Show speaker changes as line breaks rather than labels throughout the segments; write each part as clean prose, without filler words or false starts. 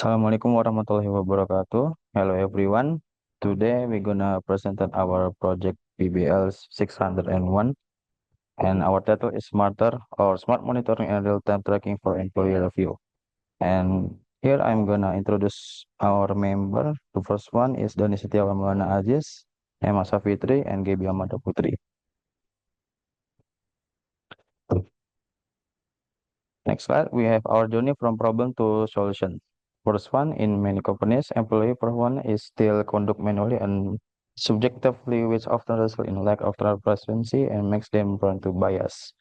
Assalamualaikum warahmatullahi wabarakatuh. Hello everyone. Today we're gonna present our project PBL 601 and our title is Smarter or Smart Monitoring and Real-Time Tracking for Employee Review. And here I'm gonna introduce our member. The first one is Dani Setiawan Maulana Aziz, Emma Safitri, and Gaby Amanda Putri. Next slide, we have our journey from problem to solution. First one, in many companies, employee performance is still conducted manually and subjectively, which often results in lack of transparency and makes them prone to bias.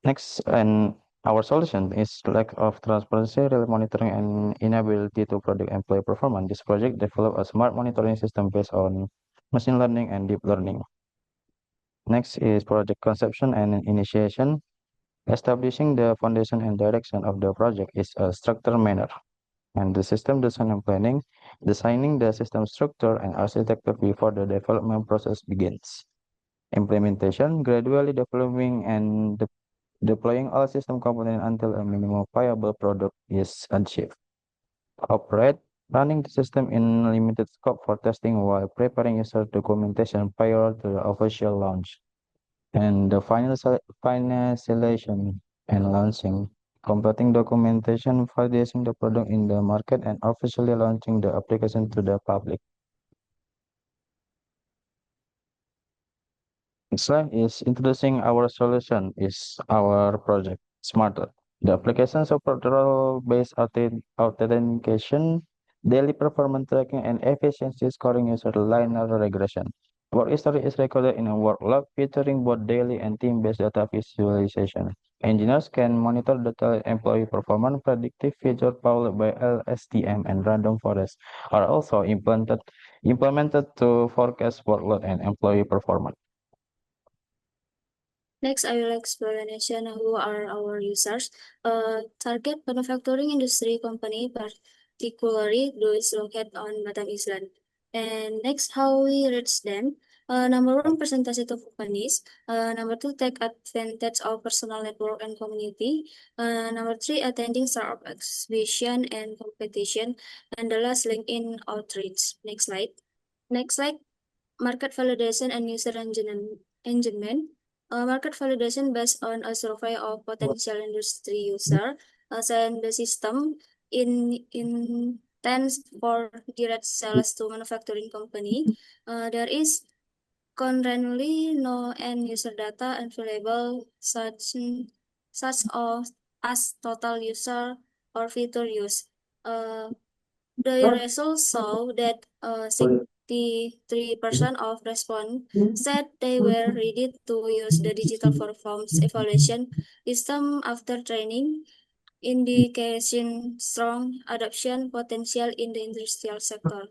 Next, and our solution is lack of transparency, real monitoring, and inability to predict employee performance. This project developed a smart monitoring system based on machine learning and deep learning. Next is project conception and initiation. Establishing the foundation and direction of the project is a structured manner, and the system design and planning, designing the system structure and architecture before the development process begins. Implementation, gradually developing and deploying all system components until a minimum viable product is achieved. Operate, running the system in limited scope for testing while preparing user documentation prior to the official launch. And the finalization and launching, completing documentation, validating the product in the market, and officially launching the application to the public. Next slide is introducing our solution is our project, Smarter. The application support role-based authentication, daily performance tracking, and efficiency scoring user linear regression. Work history is recorded in a work log featuring both daily and team-based data visualization. Engineers can monitor detailed employee performance. Predictive features powered by LSTM and random forest are also implemented to forecast workload and employee performance.
Next, I will explanation who are our users. Target manufacturing industry company, particularly those located on Batam Island. And next, how we reach them. Number one, percentage of companies. Number two, take advantage of personal network and community. Number three, attending startup exhibition and competition. And the last, LinkedIn outreach. Next slide. Next slide, market validation and user engagement. Market validation based on a survey of potential industry user, and the system intends for direct sales to manufacturing company. There is currently no end user data available such as total user or feature use. The results show that 63% of respondents said they were ready to use the digital performance evaluation system after training, indicating strong adoption potential in the industrial sector.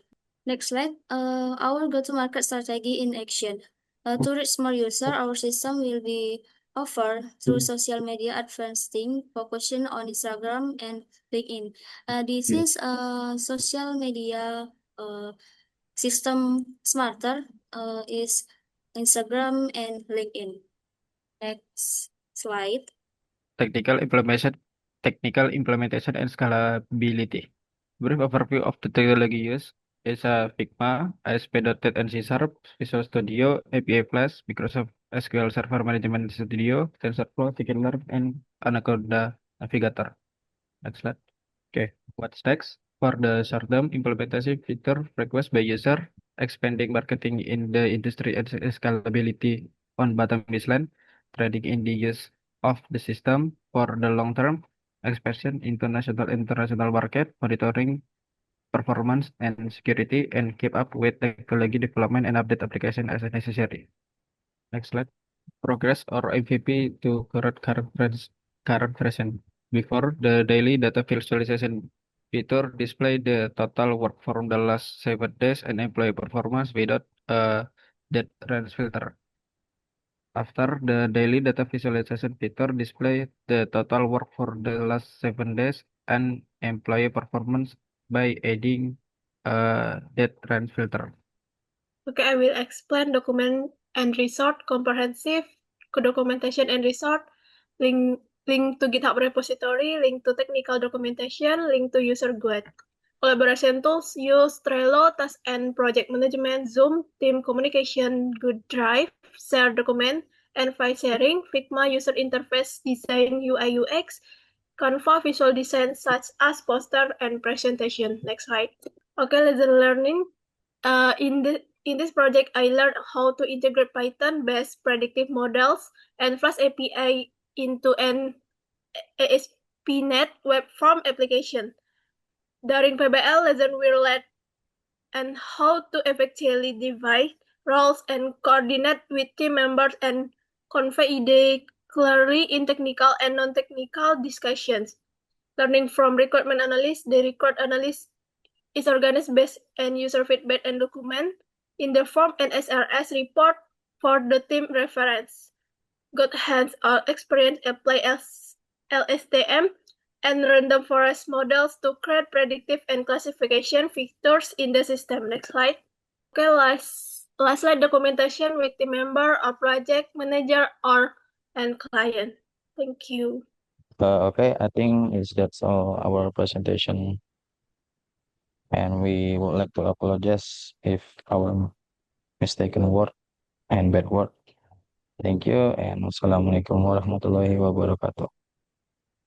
Next slide. Our go-to-market strategy in action. To reach more users, our system will be offered through social media advertising, focusing on Instagram and LinkedIn. This is a social media system smarter is Instagram and LinkedIn. Next slide.
Technical implementation and scalability. Brief overview of the technology used is Figma, ASP.NET and C Sharp, Visual Studio, API Flash, Microsoft SQL Server Management Studio, TensorFlow, Scikit-learn, and Anaconda Navigator. Next slide. Okay, what's next? For the short-term implementation feature request by user, expanding marketing in the industry and scalability on Batam Island, trading in the use of the system for the long-term expansion into national and international market, monitoring performance and security, and keep up with technology development and update application as necessary. Next slide. Progress or MVP to current version. Before the daily data visualization feature display the total work from the last 7 days and employee performance without a dead range filter. After the daily data visualization feature display the total work for the last 7 days and employee performance by adding a dead range filter.
Okay, I will explain document and resort comprehensive documentation and resort, link to GitHub repository, link to technical documentation, link to user guide. Collaboration tools use Trello, task and project management, Zoom, team communication, Good Drive, share document, and file sharing, Figma user interface design UI UX, Canva visual design such as poster and presentation. Next slide. Okay, lesson learning. In this project, I learned how to integrate Python-based predictive models and Flash API into an ASP.NET Web Form application. During PBL lesson, we learned and how to effectively divide roles and coordinate with team members and convey ideas clearly in technical and non-technical discussions. Learning from requirement analysis, the requirement analysis is organized based on user feedback and document in the form and SRS report for the team reference. Got hands-on experience apply LSTM and random forest models to create predictive and classification features in the system. Next slide. Okay, last slide, documentation with the member or project manager and client. Thank you.
Okay, I think that's all our presentation, and we would like to apologize if our mistaken word and bad word. Thank you, and wassalamualaikum warahmatullahi wabarakatuh.